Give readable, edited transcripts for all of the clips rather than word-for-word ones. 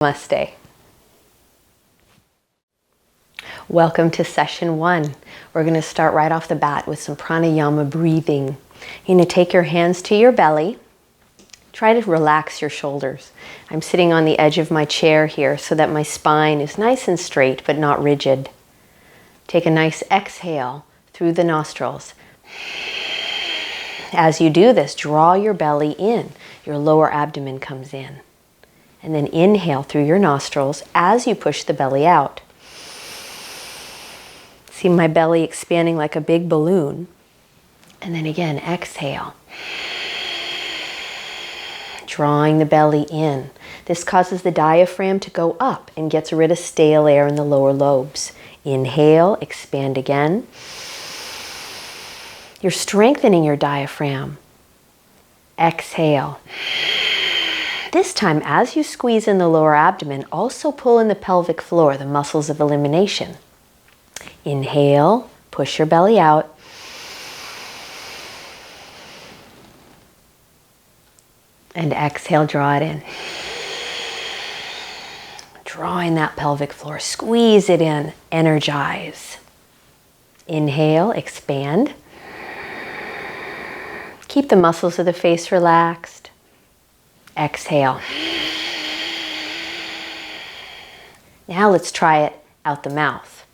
Namaste. Welcome to session 1. We're going to start right off the bat with some pranayama breathing. You're going to take your hands to your belly. Try to relax your shoulders. I'm sitting on the edge of my chair here so that my spine is nice and straight but not rigid. Take a nice exhale through the nostrils. As you do this, draw your belly in. Your lower abdomen comes in. And then inhale through your nostrils as you push the belly out. See my belly expanding like a big balloon. And then again, exhale. Drawing the belly in. This causes the diaphragm to go up and gets rid of stale air in the lower lobes. Inhale, expand again. You're strengthening your diaphragm. Exhale. This time, as you squeeze in the lower abdomen, also pull in the pelvic floor, the muscles of elimination. Inhale, push your belly out. And exhale, draw it in. Drawing that pelvic floor, squeeze it in, energize. Inhale, expand. Keep the muscles of the face relaxed. Exhale. Now let's try it out the mouth.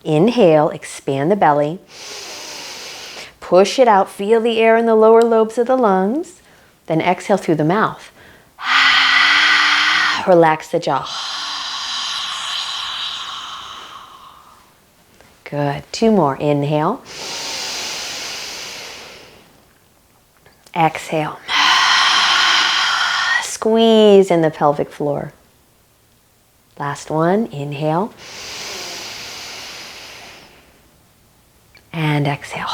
Inhale, expand the belly. Push it out, feel the air in the lower lobes of the lungs. Then exhale through the mouth. Relax the jaw. Good. 2 more. Inhale. Exhale. Squeeze in the pelvic floor. Last one. Inhale. And exhale.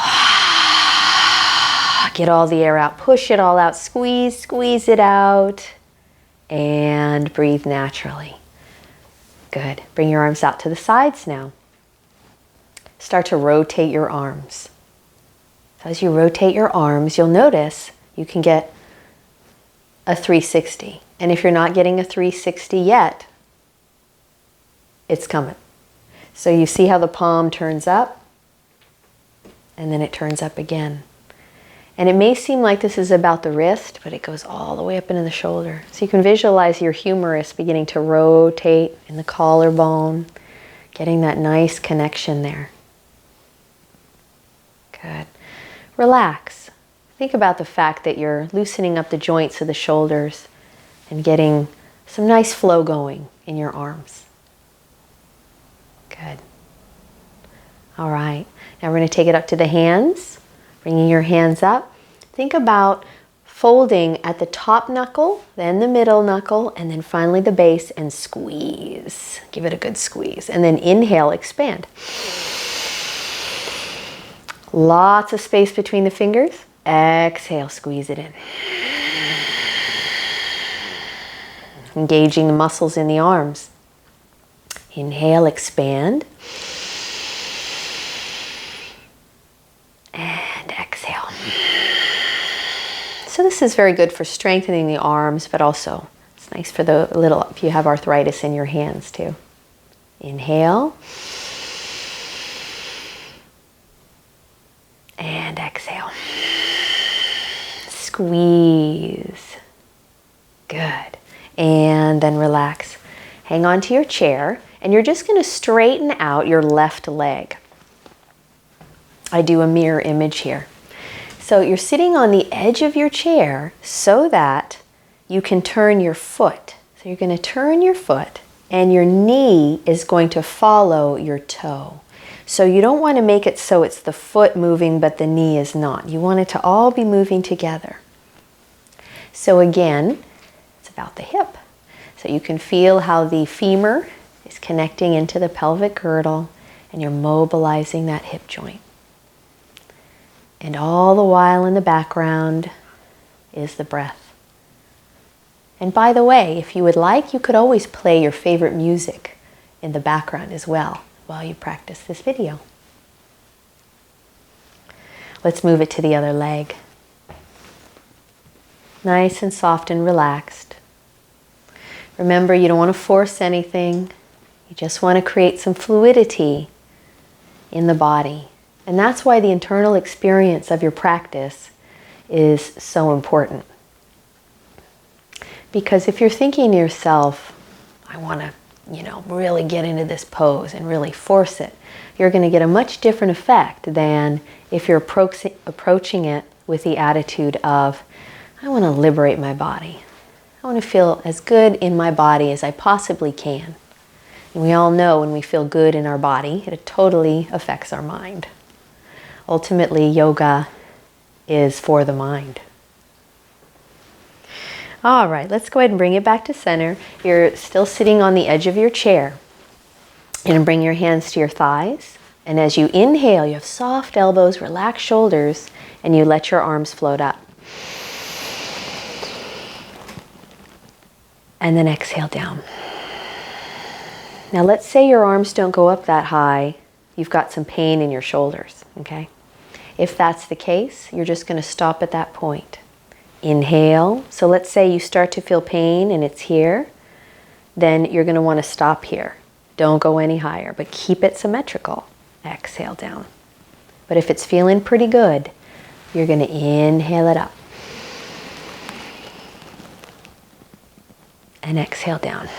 Get all the air out. Push it all out. Squeeze it out. And breathe naturally. Good. Bring your arms out to the sides now. Start to rotate your arms. So as you rotate your arms, you'll notice you can get a 360. And if you're not getting a 360 yet, it's coming. So you see how the palm turns up and then it turns up again. And it may seem like this is about the wrist, but it goes all the way up into the shoulder. So you can visualize your humerus beginning to rotate in the collarbone, getting that nice connection there. Good. Relax. Think about the fact that you're loosening up the joints of the shoulders and getting some nice flow going in your arms. Good. All right. Now we're going to take it up to the hands, bringing your hands up. Think about folding at the top knuckle, then the middle knuckle, and then finally the base, and squeeze. Give it a good squeeze. And then inhale, expand. Lots of space between the fingers. Exhale, squeeze it in. Engaging the muscles in the arms. Inhale, expand. And exhale. So this is very good for strengthening the arms, but also it's nice for the little, if you have arthritis in your hands too. Inhale. And exhale. Squeeze. Good. And then relax. Hang on to your chair, and you're just going to straighten out your left leg. I do a mirror image here. So you're sitting on the edge of your chair so that you can turn your foot. So you're going to turn your foot, and your knee is going to follow your toe. So you don't want to make it so it's the foot moving but the knee is not. You want it to all be moving together. So again, it's about the hip. So you can feel how the femur is connecting into the pelvic girdle and you're mobilizing that hip joint. And all the while in the background is the breath. And by the way, if you would like, you could always play your favorite music in the background as well while you practice this video. Let's move it to the other leg. Nice and soft and relaxed. Remember, you don't want to force anything. You just want to create some fluidity in the body. And that's why the internal experience of your practice is so important. Because if you're thinking to yourself, I want to, really get into this pose and really force it, you're going to get a much different effect than if you're approaching it with the attitude of, I want to liberate my body. I want to feel as good in my body as I possibly can. And we all know when we feel good in our body, it totally affects our mind. Ultimately, yoga is for the mind. All right, let's go ahead and bring it back to center. You're still sitting on the edge of your chair. And bring your hands to your thighs. And as you inhale, you have soft elbows, relaxed shoulders, and you let your arms float up. And then exhale down. Now let's say your arms don't go up that high. You've got some pain in your shoulders, okay? If that's the case, you're just going to stop at that point. Inhale. So let's say you start to feel pain and it's here. Then you're going to want to stop here. Don't go any higher, but keep it symmetrical. Exhale down. But if it's feeling pretty good, you're going to inhale it up. And exhale down.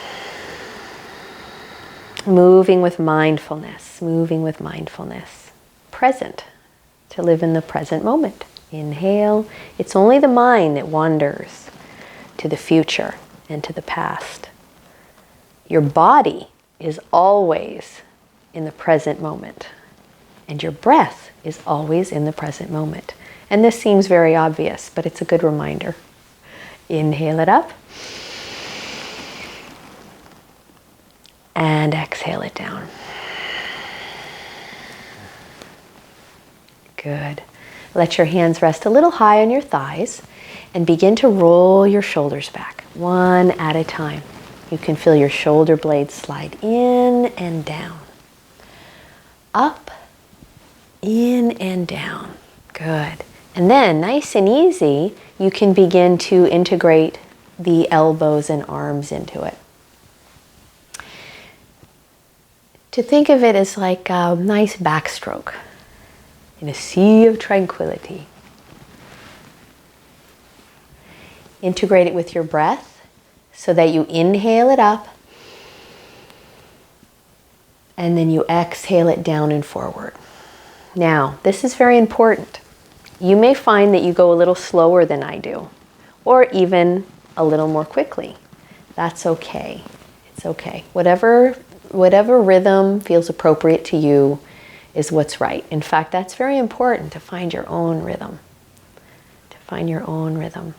Moving with mindfulness, moving with mindfulness. Present, to live in the present moment. Inhale. It's only the mind that wanders to the future and to the past. Your body is always in the present moment. And your breath is always in the present moment. And this seems very obvious, but it's a good reminder. Inhale it up. And exhale it down. Good. Let your hands rest a little high on your thighs and begin to roll your shoulders back, one at a time. You can feel your shoulder blades slide in and down. Up, in and down. Good. And then, nice and easy, you can begin to integrate the elbows and arms into it. To think of it as like a nice backstroke in a sea of tranquility. Integrate it with your breath so that you inhale it up and then you exhale it down and forward. Now, this is very important. You may find that you go a little slower than I do, or even a little more quickly. That's okay. It's okay. Whatever rhythm feels appropriate to you is what's right. In fact, that's very important, to find your own rhythm. To find your own rhythm.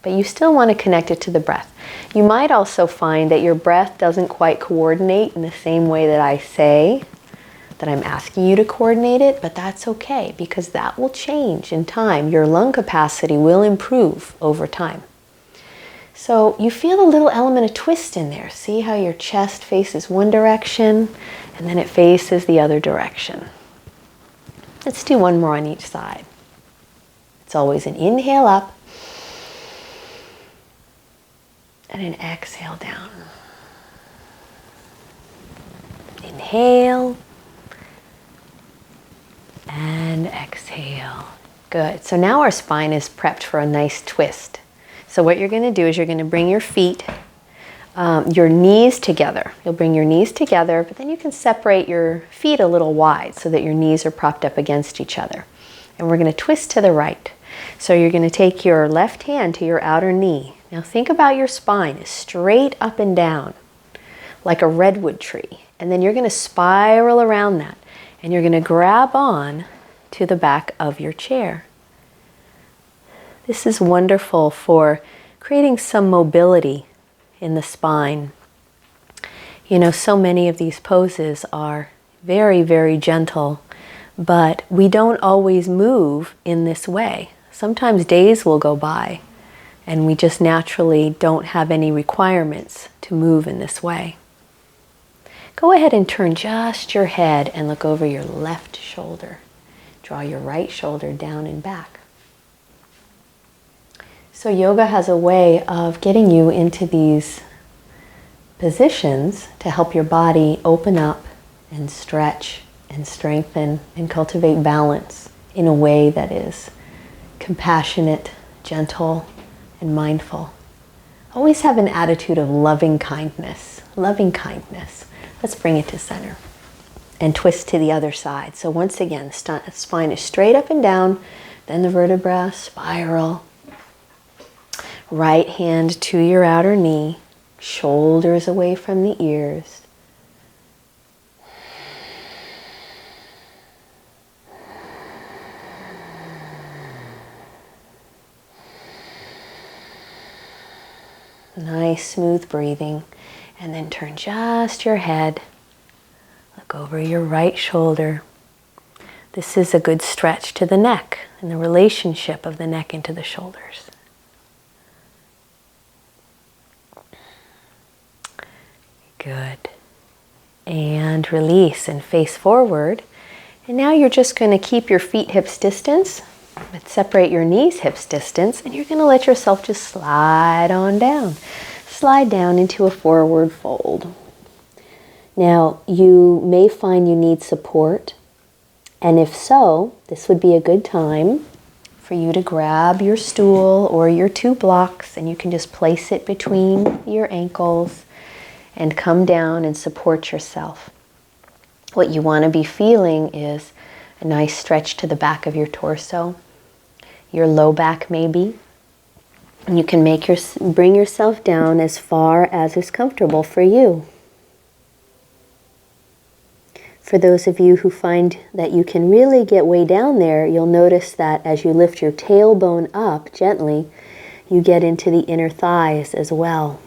But you still want to connect it to the breath. You might also find that your breath doesn't quite coordinate in the same way that I say, that I'm asking you to coordinate it, but that's okay, because that will change in time. Your lung capacity will improve over time. So you feel a little element of twist in there. See how your chest faces one direction and then it faces the other direction. Let's do one more on each side. It's always an inhale up and an exhale down. Inhale and exhale. Good. So now our spine is prepped for a nice twist. So what you're going to do is you're going to bring your feet, your knees together. You'll bring your knees together, but then you can separate your feet a little wide so that your knees are propped up against each other. And we're going to twist to the right. So you're going to take your left hand to your outer knee. Now think about your spine as straight up and down, like a redwood tree. And then you're going to spiral around that. And you're going to grab on to the back of your chair. This is wonderful for creating some mobility in the spine. You know, so many of these poses are very, very gentle, but we don't always move in this way. Sometimes days will go by and we just naturally don't have any requirements to move in this way. Go ahead and turn just your head and look over your left shoulder. Draw your right shoulder down and back. So yoga has a way of getting you into these positions to help your body open up and stretch and strengthen and cultivate balance in a way that is compassionate, gentle, and mindful. Always have an attitude of loving kindness. Loving kindness. Let's bring it to center. And twist to the other side. So once again, spine is straight up and down. Then the vertebra spiral. Right hand to your outer knee. Shoulders away from the ears. Nice smooth breathing. And then turn just your head. Look over your right shoulder. This is a good stretch to the neck and the relationship of the neck into the shoulders. Good. And release and face forward. And now you're just going to keep your feet hips distance, but separate your knees hips distance, and you're going to let yourself just slide on down. Slide down into a forward fold. Now, you may find you need support, and if so, this would be a good time for you to grab your stool or your 2 blocks, and you can just place it between your ankles and come down and support yourself. What you want to be feeling is a nice stretch to the back of your torso, your low back maybe. And you can bring yourself down as far as is comfortable for you. For those of you who find that you can really get way down there, you'll notice that as you lift your tailbone up gently, you get into the inner thighs as well.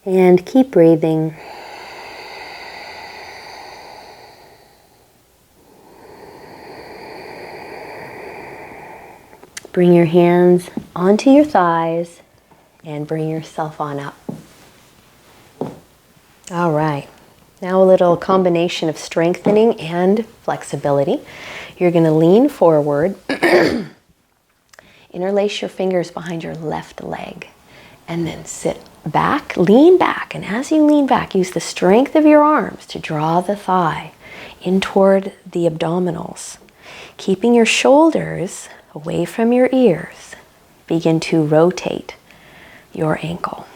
And keep breathing. Bring your hands onto your thighs and bring yourself on up. All right. Now a little combination of strengthening and flexibility. You're going to lean forward, interlace your fingers behind your left leg, and then sit back, lean back. And as you lean back, use the strength of your arms to draw the thigh in toward the abdominals. Keeping your shoulders away from your ears, begin to rotate your ankle.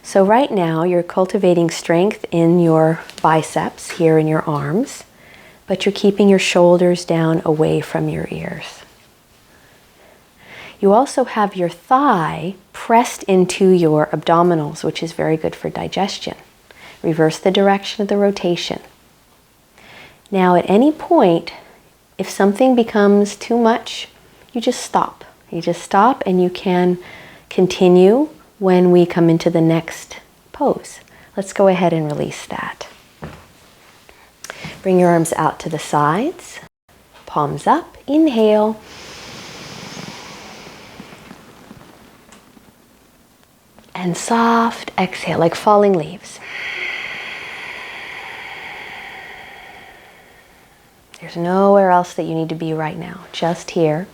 So right now you're cultivating strength in your biceps here in your arms, but you're keeping your shoulders down away from your ears. You also have your thigh pressed into your abdominals, which is very good for digestion. Reverse the direction of the rotation. Now at any point, if something becomes too much, you just stop. You just stop, and you can continue when we come into the next pose. Let's go ahead and release that. Bring your arms out to the sides, palms up, inhale. And soft exhale, like falling leaves. There's nowhere else that you need to be right now, just here.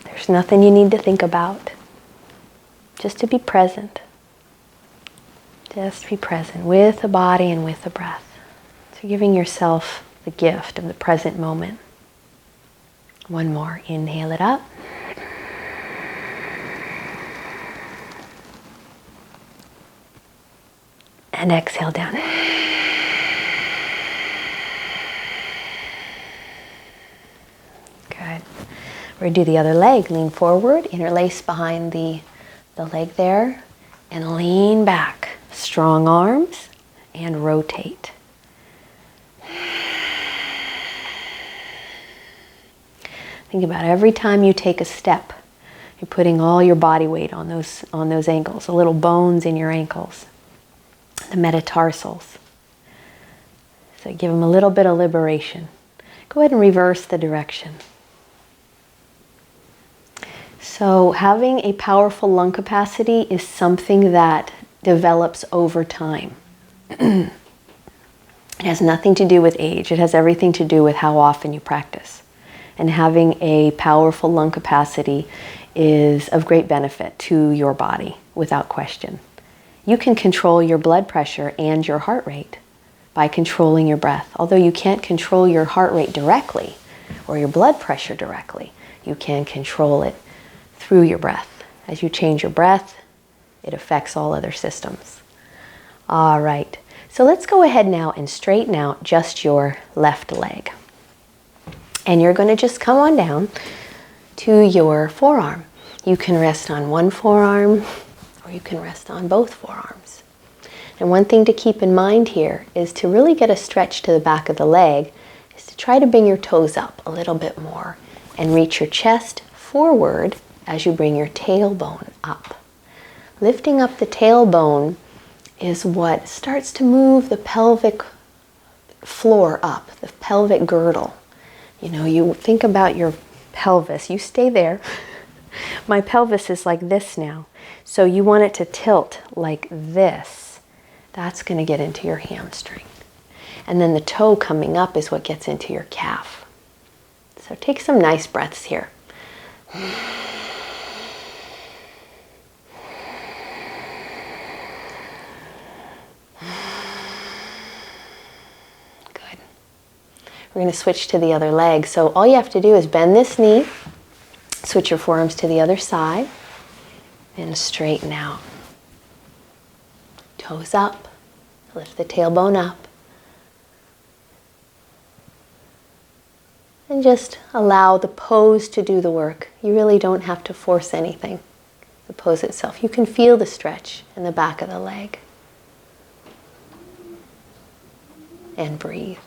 There's nothing you need to think about. Just to be present. Just be present with the body and with the breath. So giving yourself the gift of the present moment. One more. Inhale it up. And exhale down. Good. We're going to do the other leg. Lean forward, interlace behind the leg there, and lean back. Strong arms, and rotate. Think about every time you take a step, you're putting all your body weight on those ankles, the little bones in your ankles, the metatarsals. So give them a little bit of liberation. Go ahead and reverse the direction. So having a powerful lung capacity is something that develops over time. It has nothing to do with age. It has everything to do with how often you practice. And having a powerful lung capacity is of great benefit to your body, without question. You can control your blood pressure and your heart rate by controlling your breath. Although you can't control your heart rate directly or your blood pressure directly, you can control it through your breath. As you change your breath, it affects all other systems. All right, so let's go ahead now and straighten out just your left leg. And you're going to just come on down to your forearm. You can rest on one forearm or you can rest on both forearms. And one thing to keep in mind here is to really get a stretch to the back of the leg is to try to bring your toes up a little bit more and reach your chest forward as you bring your tailbone up. Lifting up the tailbone is what starts to move the pelvic floor up, the pelvic girdle. You know, you think about your pelvis, you stay there. My pelvis is like this now. So you want it to tilt like this. That's going to get into your hamstring. And then the toe coming up is what gets into your calf. So take some nice breaths here. We're going to switch to the other leg. So all you have to do is bend this knee, switch your forearms to the other side, and straighten out. Toes up, lift the tailbone up, and just allow the pose to do the work. You really don't have to force anything, the pose itself. You can feel the stretch in the back of the leg. And breathe.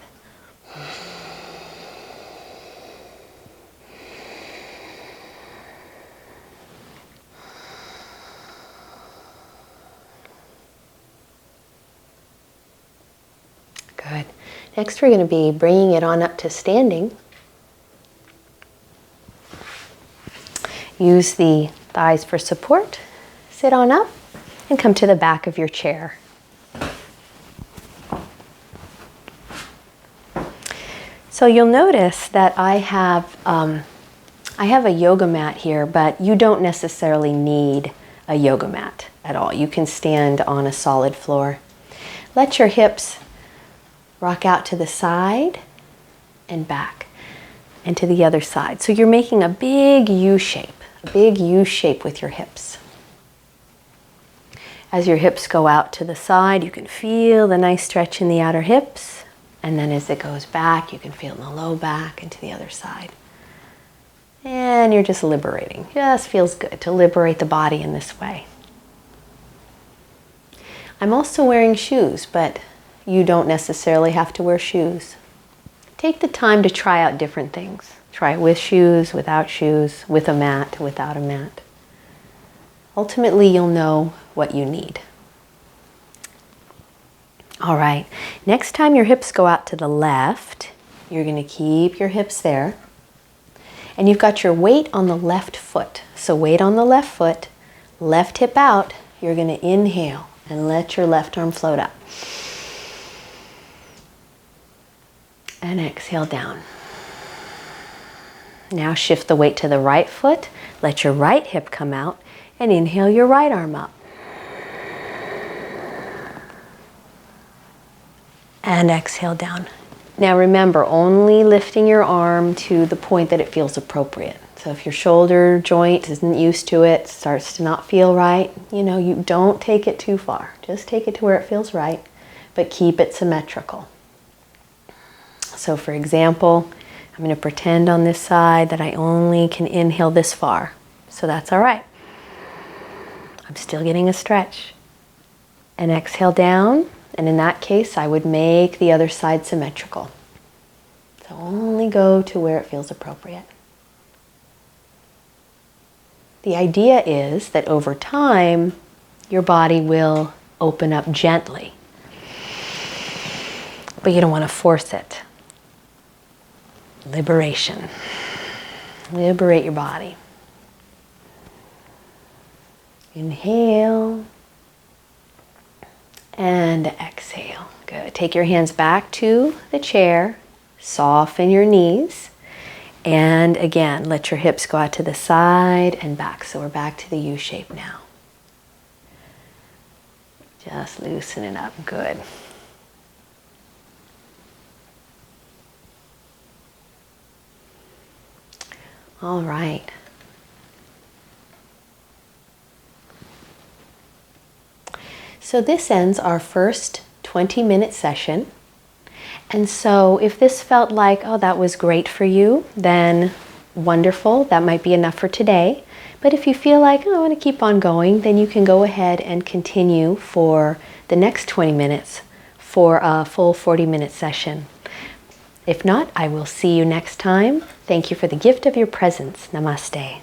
Good. Next we're going to be bringing it on up to standing. Use the thighs for support. Sit on up and come to the back of your chair. So you'll notice that I have a yoga mat here, but you don't necessarily need a yoga mat at all. You can stand on a solid floor. Let your hips rock out to the side and back and to the other side. So you're making a big U shape with your hips. As your hips go out to the side, you can feel the nice stretch in the outer hips. And then as it goes back, you can feel it in the low back and to the other side. And you're just liberating. Just feels good to liberate the body in this way. I'm also wearing shoes, but you don't necessarily have to wear shoes. Take the time to try out different things. Try it with shoes, without shoes, with a mat, without a mat. Ultimately, you'll know what you need. All right, next time your hips go out to the left, you're going to keep your hips there. And you've got your weight on the left foot. So weight on the left foot, left hip out, you're going to inhale and let your left arm float up. And exhale down. Now shift the weight to the right foot, let your right hip come out, and inhale your right arm up. And exhale down. Now remember, only lifting your arm to the point that it feels appropriate. So if your shoulder joint isn't used to it, starts to not feel right, you don't take it too far. Just take it to where it feels right, but keep it symmetrical. So for example, I'm going to pretend on this side that I only can inhale this far. So that's all right. I'm still getting a stretch. And exhale down. And in that case, I would make the other side symmetrical. So only go to where it feels appropriate. The idea is that over time, your body will open up gently. But you don't want to force it. Liberation. Liberate your body. Inhale. And exhale. Good. Take your hands back to the chair. Soften your knees. And again, let your hips go out to the side and back. So we're back to the U shape now. Just loosen it up. Good. All right. So this ends our first 20-minute session. And so if this felt like, oh, that was great for you, then wonderful, that might be enough for today. But if you feel like, oh, I want to keep on going, then you can go ahead and continue for the next 20 minutes for a full 40-minute session. If not, I will see you next time. Thank you for the gift of your presence. Namaste.